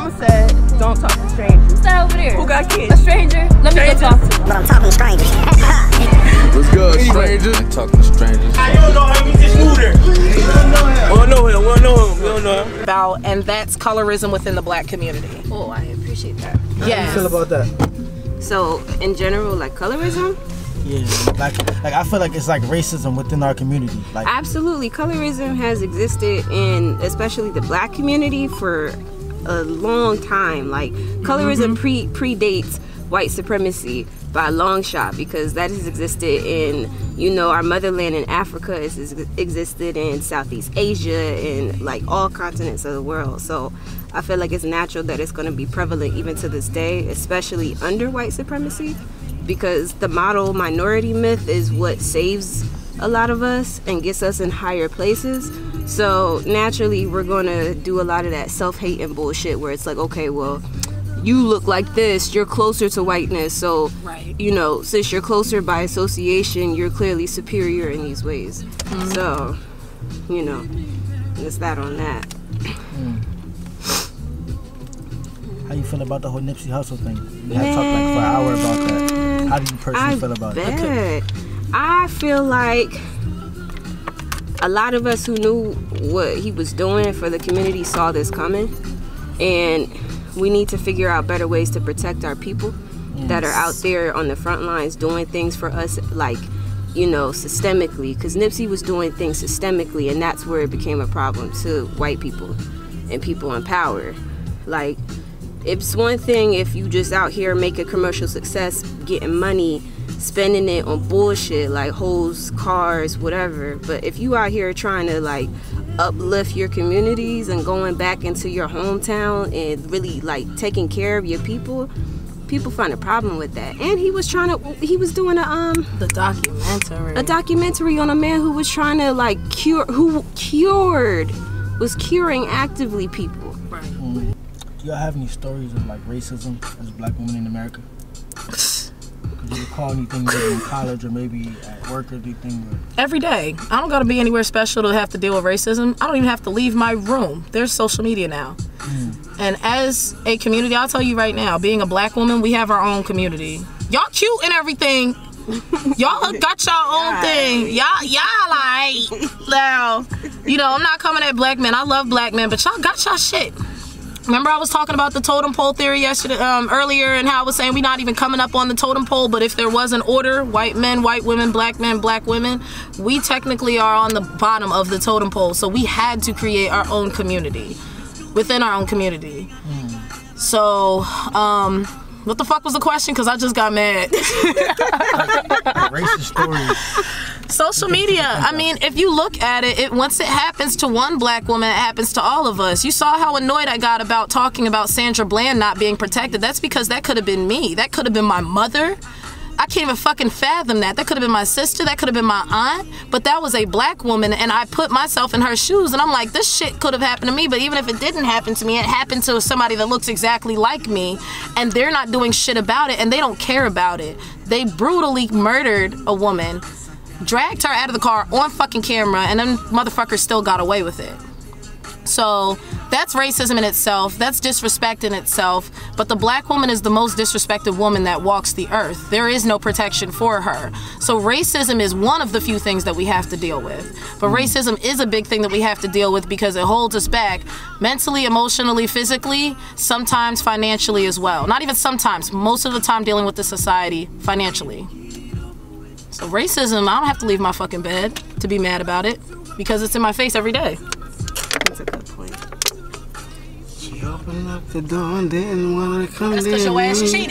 mama said, don't talk to strangers. Who's that over there? Who got kids? A stranger? Let me go talk to him. But I'm talking to strangers. What's good, strangers? I'm talking to strangers. I don't know him, he just moved there. We don't know him. We don't know him, we don't know him. About, and that's colorism within the black community. Oh, I appreciate that. Yes. How do you feel about that? So, in general, like colorism? Yeah, like I feel like it's like racism within our community. Like Absolutely. Colorism has existed in especially the black community for a long time. Like, colorism predates white supremacy by a long shot, because that has existed in, you know, our motherland in Africa. It's existed in Southeast Asia and like all continents of the world. So I feel like it's natural that it's going to be prevalent even to this day, especially under white supremacy, because the model minority myth is what saves a lot of us and gets us in higher places. So naturally we're going to do a lot of that self-hate and bullshit where it's like, okay, well, you look like this, you're closer to whiteness, so you know, since you're closer by association, you're clearly superior in these ways. So, you know, it's that on that. How you feel about the whole Nipsey Hussle thing? We had talked like for an hour about that. How do you personally feel about it? I feel like a lot of us who knew what he was doing for the community saw this coming, and we need to figure out better ways to protect our people that are out there on the front lines doing things for us, like, you know, systemically, because Nipsey was doing things systemically, and that's where it became a problem to white people and people in power. Like, it's one thing if you just out here make a commercial success, getting money, spending it on bullshit like hoes, cars, whatever, but if you out here trying to like uplift your communities and going back into your hometown and really like taking care of your people find a problem with that. And he was doing a documentary on a man who was trying to like was curing actively people. Right. Do y'all have any stories of like racism as black women in America? Could you recall anything maybe in college or maybe at work or anything? Every day. I don't gotta be anywhere special to have to deal with racism. I don't even have to leave my room. There's social media now. And as a community, I'll tell you right now, being a black woman, we have our own community. Y'all cute and everything. Y'all got y'all own thing. Y'all like, now, you know, I'm not coming at black men. I love black men, but y'all got y'all shit. Remember I was talking about the totem pole theory yesterday, earlier, and how I was saying we're not even coming up on the totem pole, but if there was an order, white men, white women, black men, black women, we technically are on the bottom of the totem pole. So we had to create our own community within our own community. So, what the fuck was the question? Because I just got mad. Racist stories. Social media, I mean, if you look at it, once it happens to one black woman, it happens to all of us. You saw how annoyed I got about talking about Sandra Bland not being protected. That's because that could have been me. That could have been my mother. I can't even fucking fathom that. That could have been my sister. That could have been my aunt. But that was a black woman, and I put myself in her shoes, and I'm like, this shit could have happened to me. But even if it didn't happen to me, it happened to somebody that looks exactly like me, and they're not doing shit about it, and they don't care about it. They brutally murdered a woman, dragged her out of the car on fucking camera, and then motherfuckers still got away with it. So that's racism in itself. That's disrespect in itself. But the black woman is the most disrespected woman that walks the earth. There is no protection for her. So racism is one of the few things that we have to deal with. But racism is a big thing that we have to deal with because it holds us back mentally, emotionally, physically, sometimes financially as well. Not even sometimes, most of the time dealing with the society financially. So racism, I don't have to leave my fucking bed to be mad about it because it's in my face every day. That's a good point. She opened up the door and didn't want to come in. That's because your ass cheated.